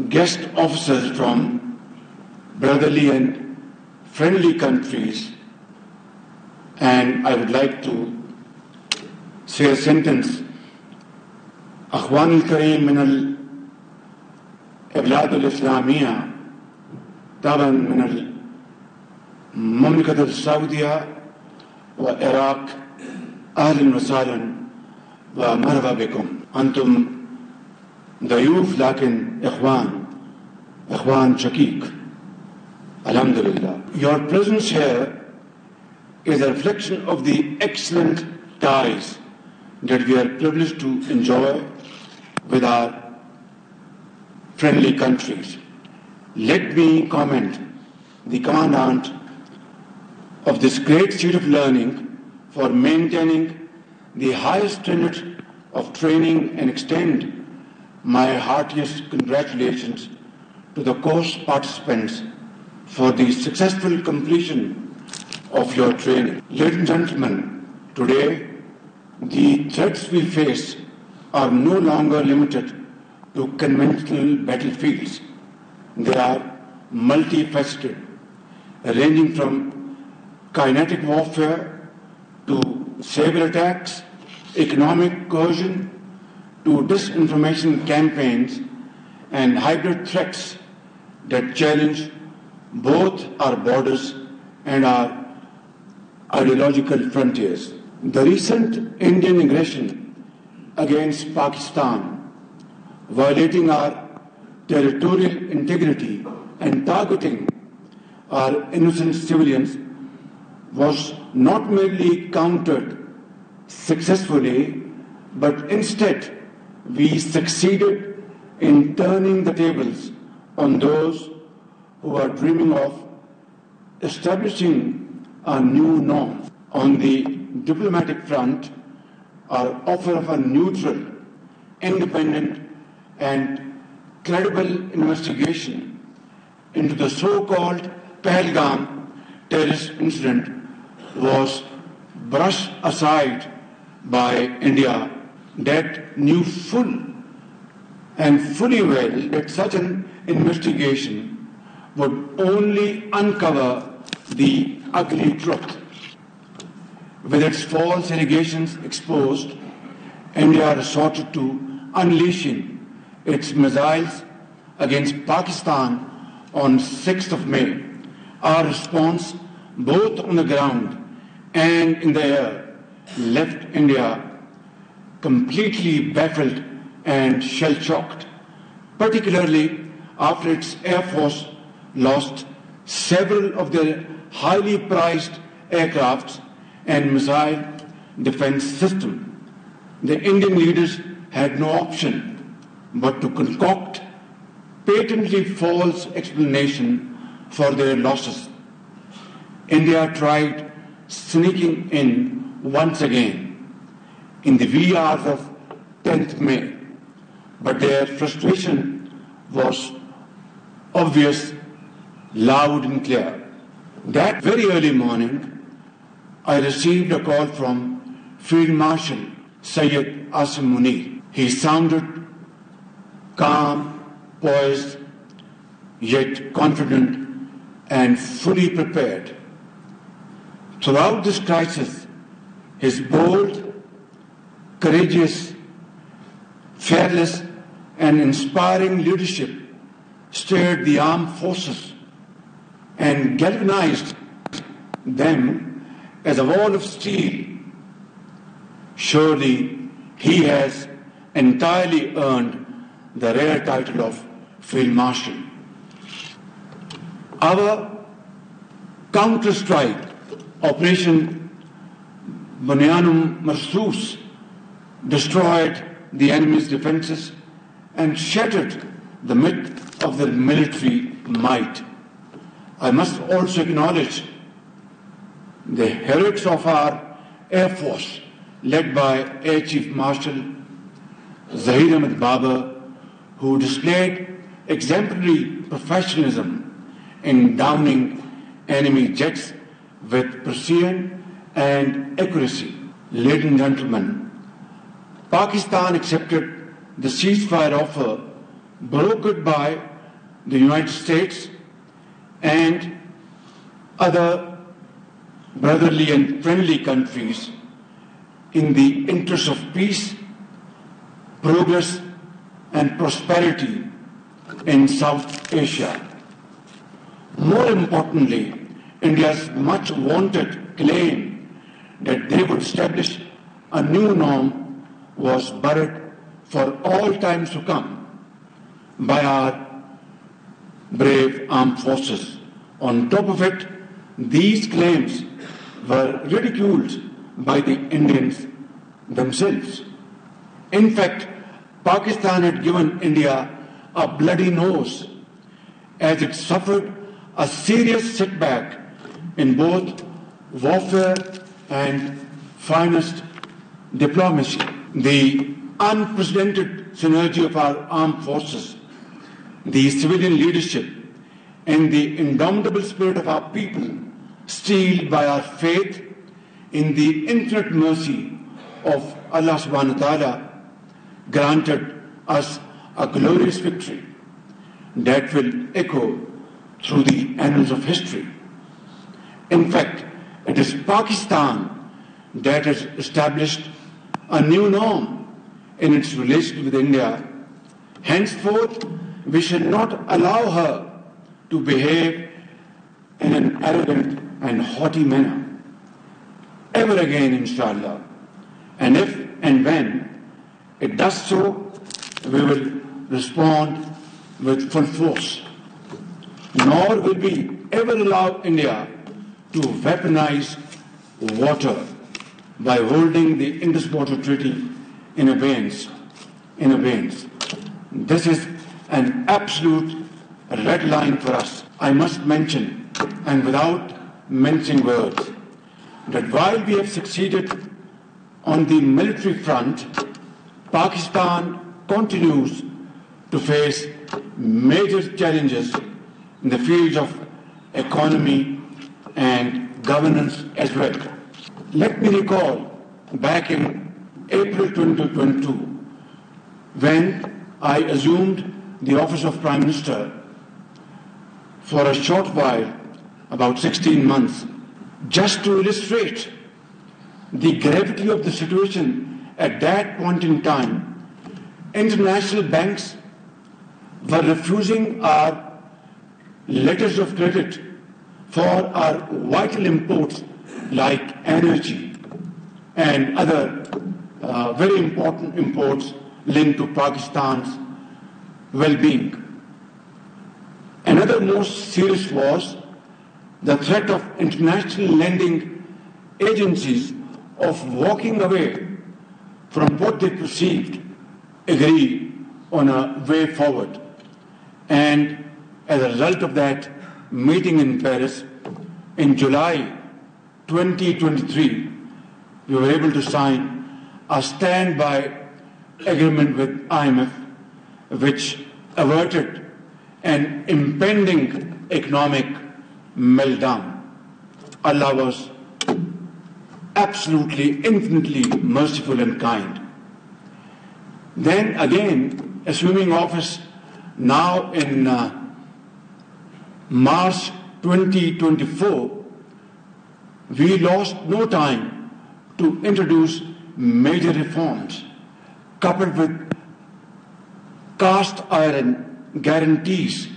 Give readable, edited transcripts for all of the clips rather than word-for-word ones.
guest officers from brotherly and friendly countries, and I would like to say a sentence. أخوان الكريم من البلاد الإسلامية طبعا من المملكة السعودية والعراق، أهلا وسهلا ومرحبا بكم. أنتم ضيوف لكن إخوان شقيق. Alhamdulillah. Your presence here is a reflection of the excellent ties that we are privileged to enjoy with our friendly countries. Let me commend the Commandant of this great seat of learning for maintaining the highest standard of training and extend my heartiest congratulations to the course participants for the successful completion of your training. Ladies and gentlemen, today the threats we face are no longer limited to conventional battlefields. They are multifaceted, ranging from kinetic warfare to cyber attacks, economic coercion to disinformation campaigns and hybrid threats that challenge both our borders and our ideological frontiers. The recent Indian aggression against Pakistan, violating our territorial integrity and targeting our innocent civilians, was not merely countered successfully, but instead we succeeded in turning the tables on those who are dreaming of establishing a new norm. On the diplomatic front, our offer of a neutral, independent, and credible investigation into the so-called Pahalgam terrorist incident was brushed aside by India, that knew fully well that such an investigation would only uncover the ugly truth. With its false allegations exposed, India resorted to unleashing its missiles against Pakistan on 6th of May. Our response, both on the ground and in the air, left India completely baffled and shell-shocked, particularly after its Air Force lost several of their highly prized aircrafts and missile defense system. The Indian leaders had no option but to concoct patently false explanation for their losses. India tried sneaking in once again in the wee hours of 10th May, but their frustration was obvious, loud and clear. That very early morning, I received a call from Field Marshal Syed Asim Munir. He sounded calm, poised, yet confident and fully prepared. Throughout this crisis, his bold, courageous, fearless, and inspiring leadership stirred the armed forces and galvanized them as a wall of steel. Surely he has entirely earned the rare title of Field Marshal. Our counter-strike Operation Bunyanum Marsus destroyed the enemy's defenses and shattered the myth of their military might. I must also acknowledge the heroics of our Air Force, led by Air Chief Marshal Zahir Ahmed Babar, who displayed exemplary professionalism in downing enemy jets with precision and accuracy. Ladies and gentlemen, Pakistan accepted the ceasefire offer brokered by the United States and other brotherly and friendly countries in the interest of peace, progress and prosperity in South Asia. More importantly, India's much wanted claim that they would establish a new norm was buried for all times to come by our brave armed forces. On top of it, these claims were ridiculed by the Indians themselves. In fact, Pakistan had given India a bloody nose as it suffered a serious setback in both warfare and finest diplomacy. The unprecedented synergy of our armed forces, the civilian leadership, and the indomitable spirit of our people, steeled by our faith in the infinite mercy of Allah subhanahu wa ta'ala, granted us a glorious victory that will echo through the annals of history. In fact, it is Pakistan that has established a new norm in its relationship with India. Henceforth, we should not allow her to behave in an arrogant and haughty manner ever again, inshallah. And if and when it does so, we will respond with full force. Nor will we ever allow India to weaponize water by holding the Indus Water Treaty in abeyance. This is an absolute red line for us. I must mention, and without mincing words, that while we have succeeded on the military front, Pakistan continues to face major challenges in the fields of economy and governance as well. Let me recall back in April 2022, when I assumed the office of Prime Minister for a short while, about 16 months, just to illustrate the gravity of the situation at that point in time. International banks were refusing our letters of credit for our vital imports like energy and other very important imports linked to Pakistan's well-being. Another most serious was the threat of international lending agencies of walking away from what they perceived agree on a way forward. And as a result of that meeting in Paris, in July 2023, we were able to sign a standby agreement with IMF, which averted an impending economic meltdown. Allah was absolutely, infinitely merciful and kind. Then again, assuming office now in March 2024, we lost no time to introduce major reforms coupled with cast iron guarantees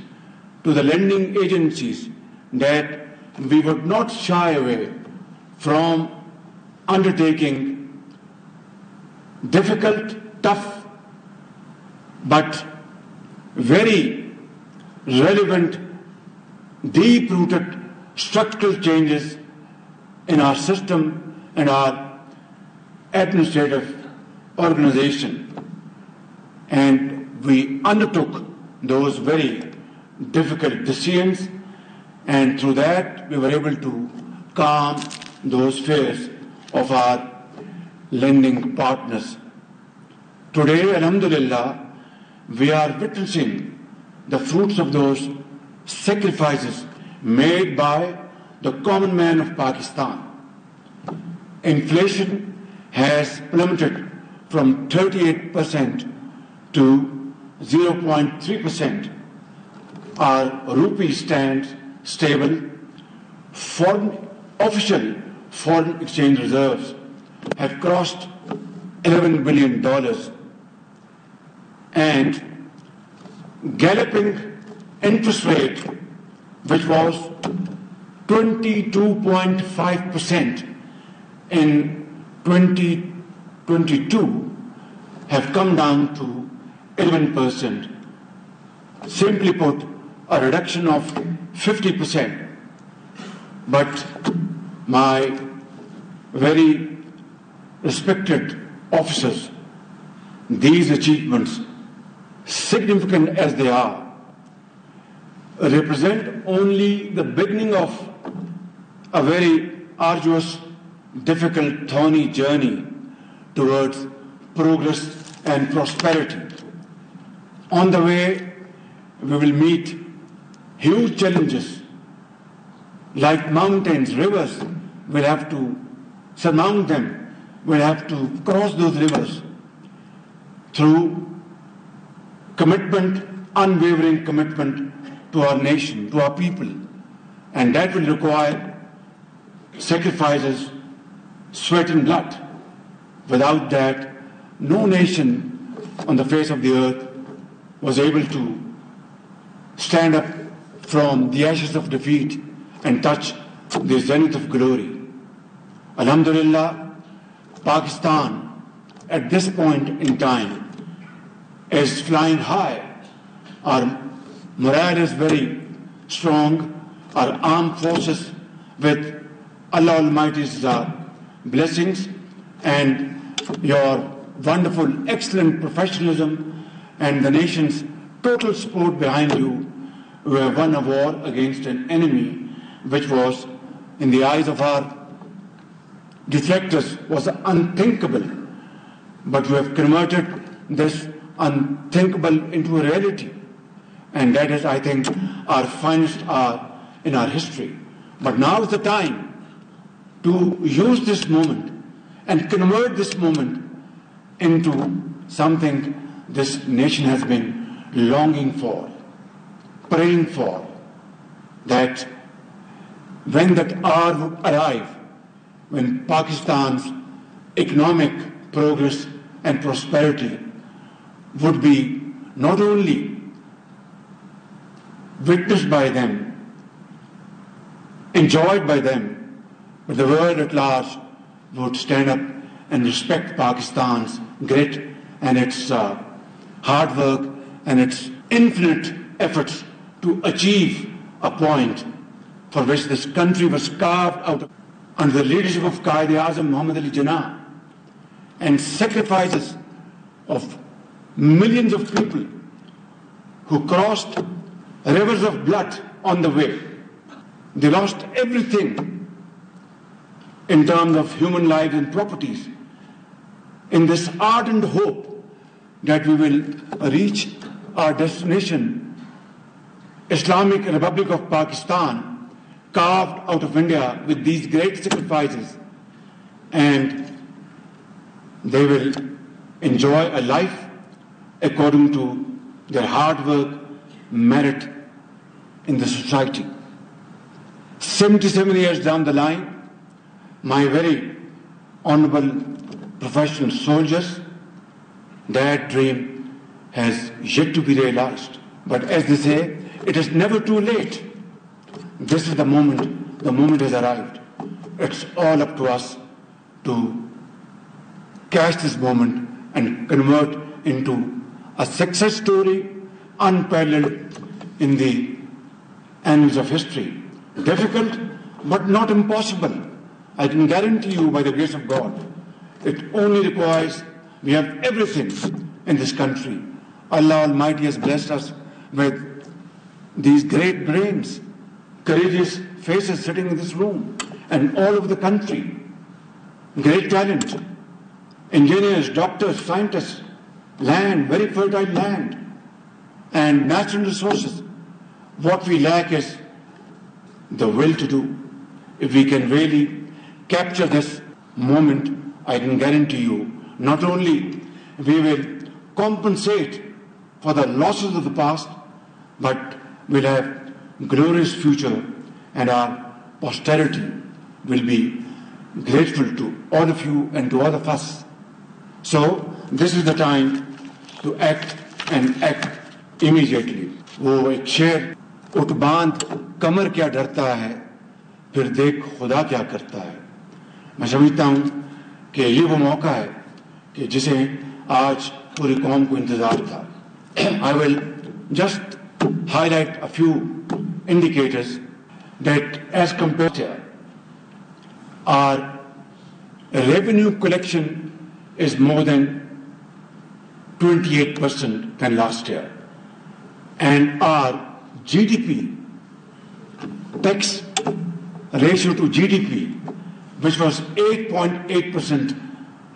to the lending agencies that we would not shy away from undertaking difficult, tough, but very relevant, deep-rooted structural changes in our system and our administrative organization. And we undertook those very difficult decisions, and through that we were able to calm those fears of our lending partners. Today, alhamdulillah, we are witnessing the fruits of those sacrifices made by the common man of Pakistan. Inflation has plummeted from 38% to 0.3%. Our rupee stands stable. Official foreign exchange reserves have crossed $11 billion, and galloping interest rate, which was 22.5% in 2022, have come down to 11%. Simply put, a reduction of 50%. But my very respected officers, these achievements, significant as they are, represent only the beginning of a very arduous, difficult, thorny journey towards progress and prosperity. On the way, we will meet huge challenges like mountains, rivers. We'll have to surmount them. We'll have to cross those rivers through commitment, unwavering commitment to our nation, to our people. And that will require sacrifices, sweat and blood. Without that, no nation on the face of the earth was able to stand up from the ashes of defeat and touch the zenith of glory. Alhamdulillah, Pakistan at this point in time is flying high. Our morale is very strong. Our armed forces, with Allah Almighty's blessings and your wonderful, excellent professionalism and the nation's total support behind you, we have won a war against an enemy which was, in the eyes of our detractors, was unthinkable. But we have converted this unthinkable into a reality. And that is, I think, our finest hour in our history. But now is the time to use this moment and convert this moment into something this nation has been longing for, praying for, that when that hour would arrive, when Pakistan's economic progress and prosperity would be not only witnessed by them, enjoyed by them, but the world at large would stand up and respect Pakistan's grit and its hard work and its infinite efforts to achieve a point for which this country was carved out under the leadership of Quaid-e-Azam Muhammad Ali Jinnah, and sacrifices of millions of people who crossed rivers of blood on the way. They lost everything in terms of human lives and properties in this ardent hope that we will reach our destination, Islamic Republic of Pakistan, carved out of India with these great sacrifices, and they will enjoy a life according to their hard work, merit in the society. 77 years down the line, my very honorable professional soldiers, that dream has yet to be realized. But as they say, it is never too late. This is the moment has arrived. It's all up to us to catch this moment and convert into a success story unparalleled in the annals of history. Difficult, but not impossible. I can guarantee you by the grace of God. It only requires, we have everything in this country. Allah Almighty has blessed us with these great brains, courageous faces sitting in this room, and all over the country. Great talent, engineers, doctors, scientists, land, very fertile land, and natural resources. What we lack is the will to do. If we can really capture this moment, I can guarantee you, not only we will compensate for the losses of the past, but we'll have glorious future, and our posterity will be grateful to all of you and to all of us. So this is the time to act and act immediately. वो एक शेर, उठ बांध कमर क्या डरता है, फिर देख खुदा क्या करता है. मैं समझता हूँ कि ये वो मौका है कि जिसे आज पूरी कौम को इंतजार था. I will just highlight a few indicators that as compared to our revenue collection is more than 28% than last year, and our GDP, tax ratio to GDP, which was 8.8%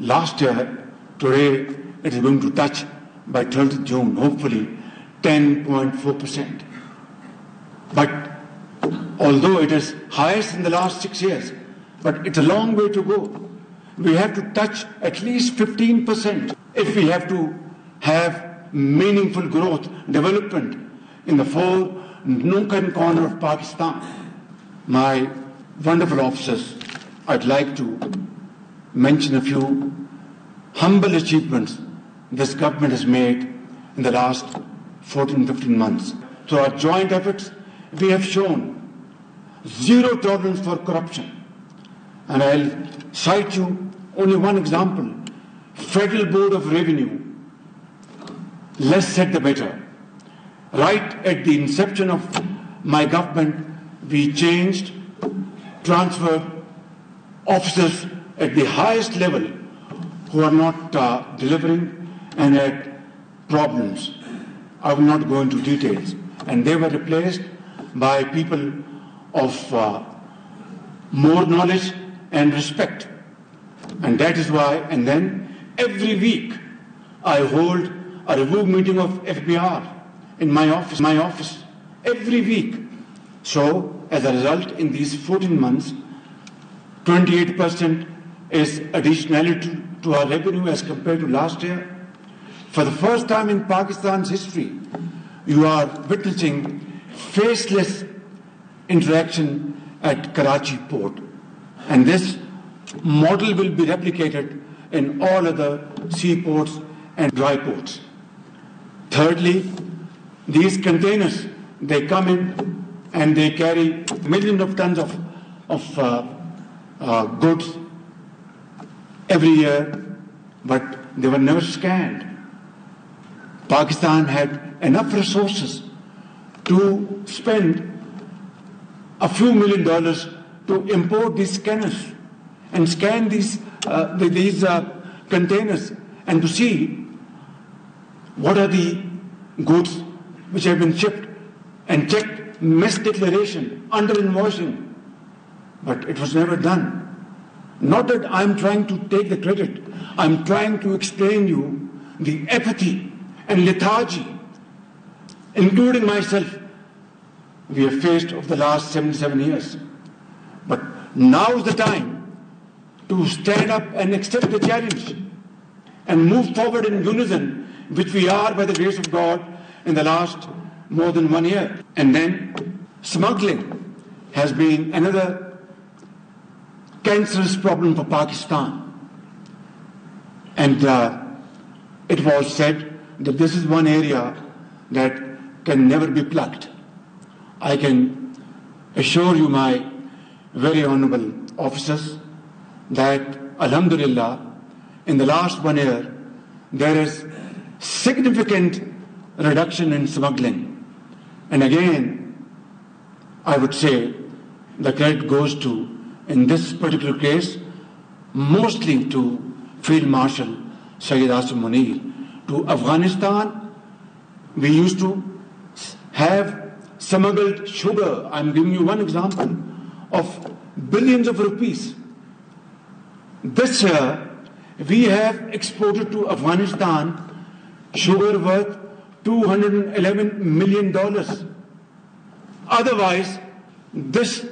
last year, today it is going to touch by 30th June, hopefully 10.4%. But although it is highest in the last 6 years, but it's a long way to go. We have to touch at least 15% if we have to have meaningful growth, development in the four nook and corner of Pakistan. My wonderful officers, I'd like to mention a few humble achievements this government has made in the last 14-15 months. Through our joint efforts, we have shown zero tolerance for corruption. And I'll cite you only one example. Federal Board of Revenue, less said the better. Right at the inception of my government, we changed, transferred officers at the highest level who are not delivering and had problems. I will not go into details. And they were replaced by people of more knowledge and respect. And that is why, and then every week I hold a review meeting of FBR in my office, every week. So, as a result, in these 14 months, 28% is additionality to our revenue as compared to last year. For the first time in Pakistan's history, you are witnessing faceless interaction at Karachi port. And this model will be replicated in all other seaports and dry ports. Thirdly, these containers, they come in and they carry millions of tons of goods every year, but they were never scanned. Pakistan had enough resources to spend a few $1 million to import these scanners and scan these containers and to see what are the goods which have been shipped and checked mess declaration, under invoicing. But it was never done. Not that I'm trying to take the credit. I'm trying to explain you the apathy and lethargy, including myself, we have faced over the last 77 years. But now is the time to stand up and accept the challenge and move forward in unison, which we are by the grace of God in the last more than 1 year. And then smuggling has been another cancerous problem for Pakistan. And it was said that this is one area that can never be plugged. I can assure you, my very honorable officers, that alhamdulillah, in the last 1 year, there is significant reduction in smuggling. And again, I would say the credit goes to, in this particular case, mostly to Field Marshal Syed Asim Munir. To Afghanistan, we used to have smuggled sugar. I'm giving you one example of billions of rupees. This year, we have exported to Afghanistan sugar worth $211 million. Otherwise, this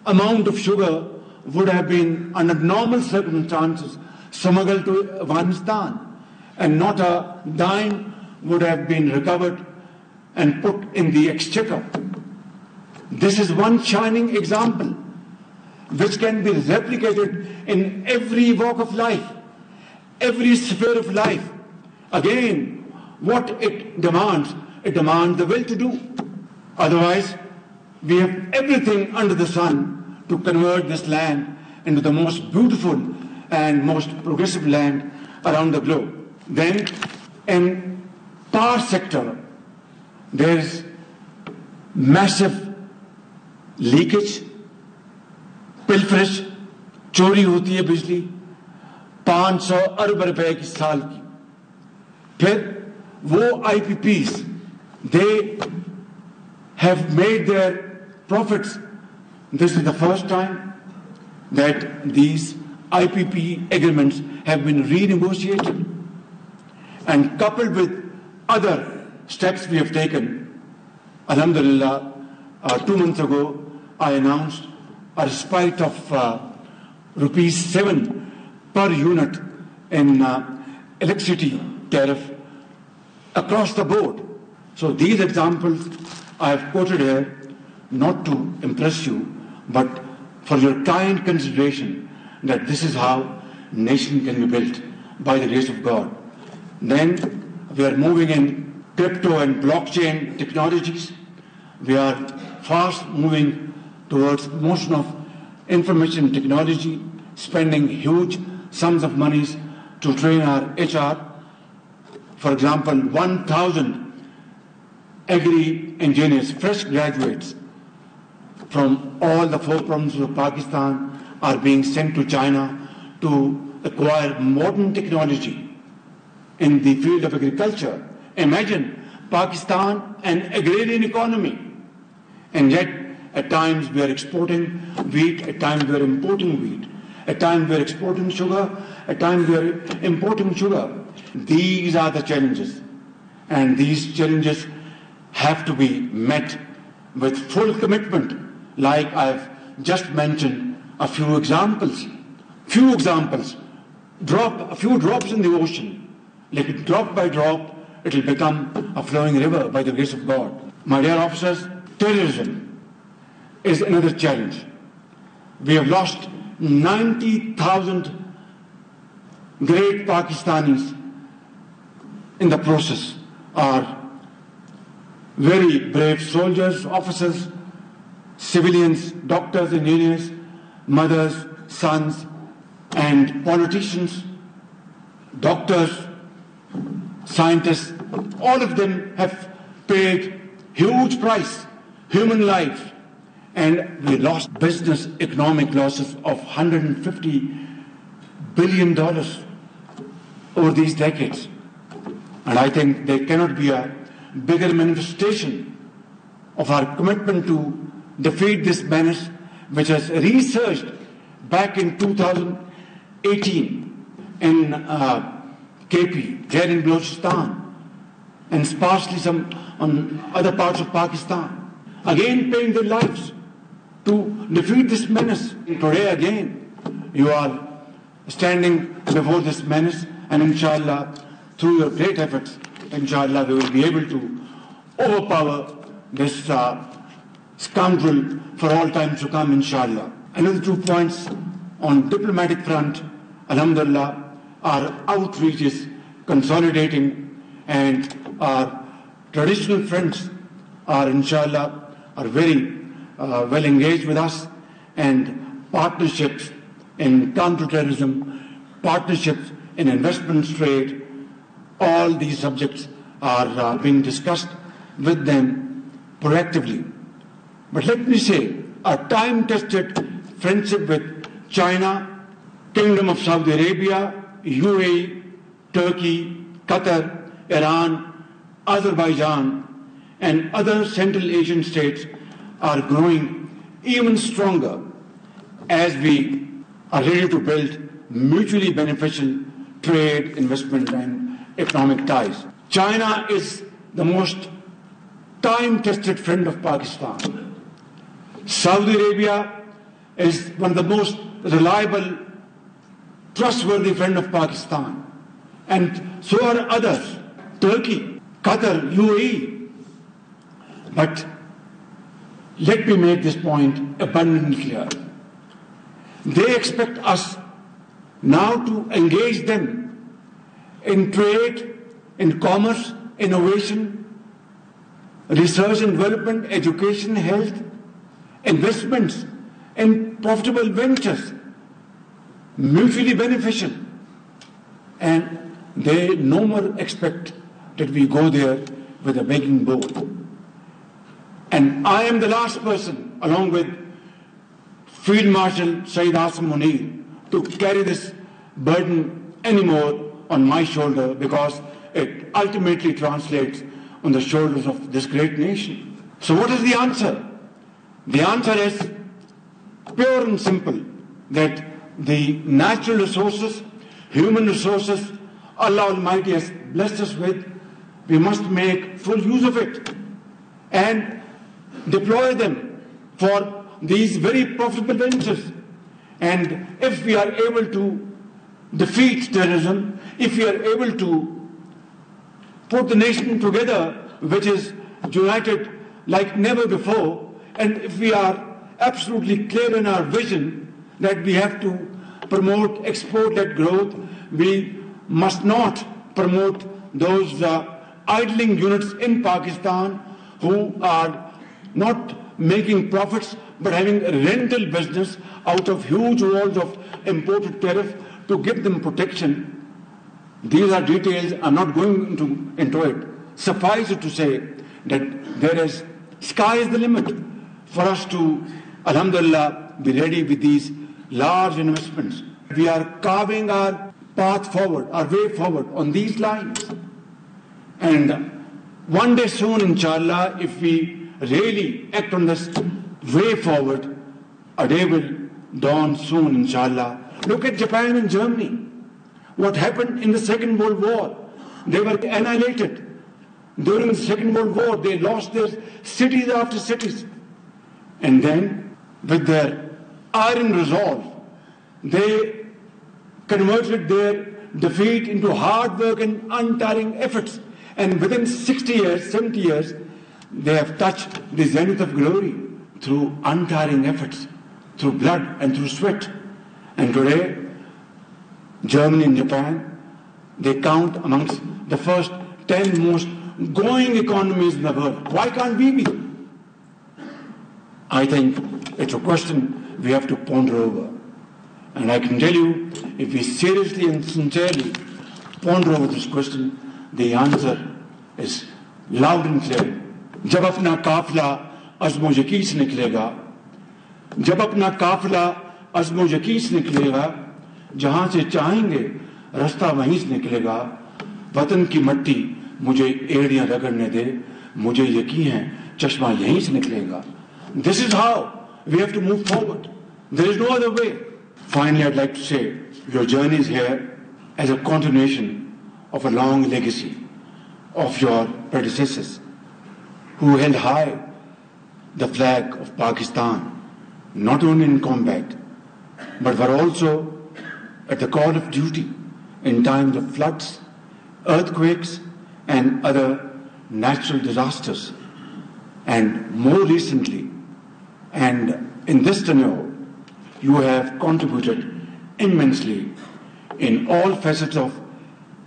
amount of sugar would have been, under normal circumstances, smuggled to Afghanistan, and not a dime would have been recovered and put in the exchequer. This is one shining example which can be replicated in every walk of life, every sphere of life. Again, what it demands the will to do. Otherwise, we have everything under the sun to convert this land into the most beautiful and most progressive land around the globe. Then, in power sector, there is massive leakage, pilferage, चोरी होती है बिजली 500 अरब रुपए की साल की. फिर वो IPPs, they have made their profits. This is the first time that these IPP agreements have been renegotiated, and coupled with other steps we have taken, alhamdulillah, 2 months ago, I announced a respite of rupees 7 per unit in electricity tariff across the board. So these examples I have quoted here not to impress you, but for your kind consideration that this is how nation can be built by the grace of God. Then we are moving in crypto and blockchain technologies. We are fast moving towards motion of information technology, spending huge sums of monies to train our HR. For example, 1,000 agri-engineers, fresh graduates from all the 4 provinces of Pakistan are being sent to China to acquire modern technology in the field of agriculture. Imagine Pakistan, an agrarian economy, and yet at times we are exporting wheat, at times we are importing wheat, at times we are exporting sugar, at times we are importing sugar. These are the challenges, and these challenges have to be met with full commitment, like I've just mentioned a few examples. Drop a few drops in the ocean, like drop by drop, it will become a flowing river by the grace of God. My dear officers, terrorism is another challenge. We have lost 90,000 great Pakistanis in the process. Are very brave soldiers, officers, civilians, doctors, engineers, mothers, sons, and politicians, doctors, scientists. All of them have paid huge price, human lives, and we lost business economic losses of $150 billion over these decades. And I think there cannot be a bigger manifestation of our commitment to defeat this menace, which has resurged back in 2018 in KP, there in Balochistan, and sparsely some on other parts of Pakistan, again paying their lives to defeat this menace. And today again, you are standing before this menace, and inshallah, through your great efforts, inshallah, we will be able to overpower this scoundrel for all time to come, inshallah. Another 2 points on diplomatic front, alhamdulillah, our outreach is consolidating, and our traditional friends are, inshallah, are very well engaged with us, and partnerships in counterterrorism, partnerships in investment trade, all these subjects are being discussed with them proactively. But let me say, a time-tested friendship with China, Kingdom of Saudi Arabia, UAE, Turkey, Qatar, Iran, Azerbaijan, and other Central Asian states are growing even stronger as we are ready to build mutually beneficial trade, investment, and economic ties. China is the most time-tested friend of Pakistan. Saudi Arabia is one of the most reliable, trustworthy friend of Pakistan. And so are others. Turkey Qatar, UAE. But let me make this point abundantly clear. They expect us now to engage them in trade, in commerce, innovation, research and development, education, health, investments, and profitable ventures, mutually beneficial. And they no more expect that we go there with a begging bowl. And I am the last person, along with Field Marshal Sayyid Asim Munir, to carry this burden anymore on my shoulder, because it ultimately translates on the shoulders of this great nation. So what is the answer? The answer is pure and simple, that the natural resources, human resources Allah Almighty has blessed us with, we must make full use of it and deploy them for these very profitable ventures. And if we are able to defeat terrorism, if we are able to put the nation together, which is united like never before, and if we are absolutely clear in our vision that we have to promote export-led growth, we must not promote those idling units in Pakistan who are not making profits but having a rental business out of huge walls of imported tariff to give them protection. These are details, I'm not going into it. Suffice it to say that there is, sky is the limit for us to, alhamdulillah, be ready with these large investments. We are carving our path forward, our way forward on these lines. And one day soon, inshallah, if we really act on this way forward, a day will dawn soon, inshallah. Look at Japan and Germany. What happened in the Second World War? They were annihilated. During the Second World War, they lost their cities after cities. And then, with their iron resolve, they converted their defeat into hard work and untiring efforts. And within 60 years, 70 years, they have touched the zenith of glory through untiring efforts, through blood and through sweat. And today, Germany and Japan, they count amongst the first 10 most growing economies in the world. Why can't we be? I think it's a question we have to ponder over. And I can tell you, if we seriously and sincerely ponder over this question, the answer is loud and clear. जब अपना काफिला अज़्म व यकीन से निकलेगा, जब अपना काफिला अज़्म व यकीन से निकलेगा, जहां से चाहेंगे रास्ता वहीं से निकलेगा, वतन की मट्टी मुझे एड़ियां रगड़ने दे, मुझे यकीन है चश्मा यहीं से निकलेगा. This is how we have to move forward. There is no other way. Finally, I'd like to say, your journey is here as a continuation of a long legacy of your predecessors who held high the flag of Pakistan, not only in combat, but were also at the call of duty in times of floods, earthquakes, and other natural disasters. And more recently, and in this tenure, you have contributed immensely in all facets of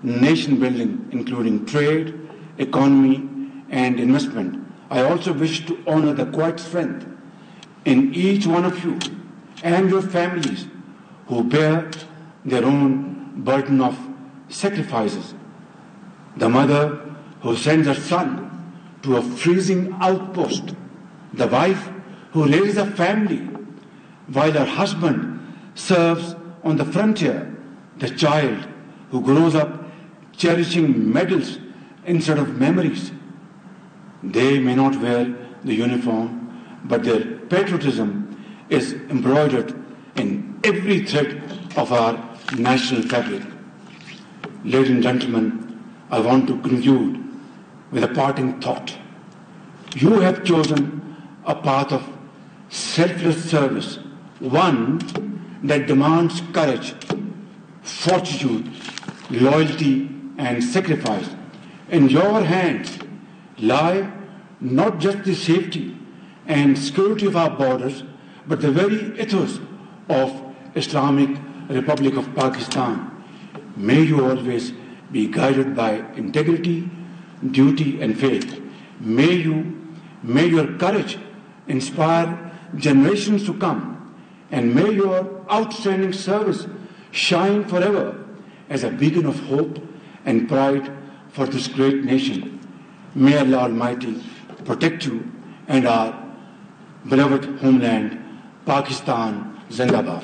nation building, including trade, economy, and investment. I also wish to honor the quiet strength in each one of you and your families who bear their own burden of sacrifices. The mother who sends her son to a freezing outpost, the wife who raises a family while her husband serves on the frontier, the child who grows up cherishing medals instead of memories. They may not wear the uniform, but their patriotism is embroidered in every thread of our national fabric. Ladies and gentlemen, I want to conclude with a parting thought. You have chosen a path of selfless service, one that demands courage, fortitude, loyalty, and sacrifice. In your hands lie not just the safety and security of our borders, but the very ethos of Islamic Republic of Pakistan. May you always be guided by integrity, duty and faith. May your courage inspire generations to come, and may your outstanding service shine forever as a beacon of hope and pride for this great nation. May Allah Almighty protect you and our beloved homeland, Pakistan. Zindabad.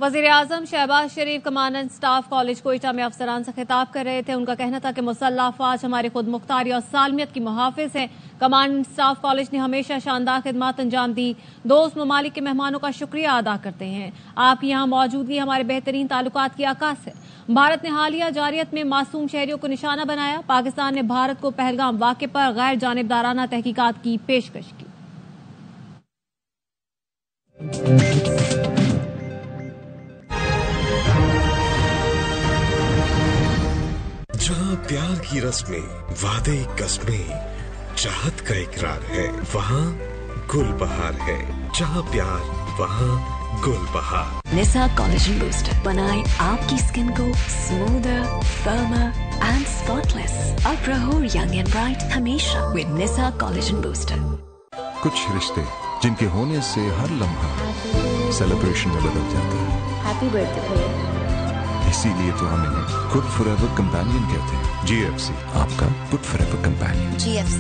वज़ीर-ए-आज़म शहबाज शरीफ commandant staff college Quetta में अफसरान से खिताब कर रहे थे। उनका कहना था कि मुसल्लह अफ़वाज हमारी खुद मुख्तारी और सालमियत की मुहाफ़िज़ हैं। कमांडेंट स्टाफ कॉलेज ने हमेशा शानदार खिदमत अंजाम दी। दोस्त ममालिक के मेहमानों का शुक्रिया अदा करते हैं। आपकी यहाँ मौजूदगी हमारे बेहतरीन ताल्लुकात की आकाश है। भारत ने हालिया जारियत में मासूम शहरियों को निशाना बनाया। पाकिस्तान ने भारत को पहलगाम वाक़े पर गैर जानिबदाराना तहकीकात की पेशकश की। जहाँ प्यार की रस्में, वादे कस्में, चाहत का इकरार है, वहाँ गुल बहार है। जहाँ प्यार, वहाँ गुल बहार। निसा कोलेजन बूस्टर बनाए आपकी स्किन को स्मूदर, फर्मर एंड स्पॉटलेस। अब रहो यंग एंड ब्राइट हमेशा विद निसा कोलेजन बूस्टर। कुछ रिश्ते जिनके होने से हर लम्हा सेलिब्रेशन में बदल जाता है। हैप्पी बर्थडे भैया। इसीलिए तो हम इन्हें गुड फॉरएवर कंपेनियन कहते हैं। GFC, आपका गुड फॉरएवर कंपेनियन। GFC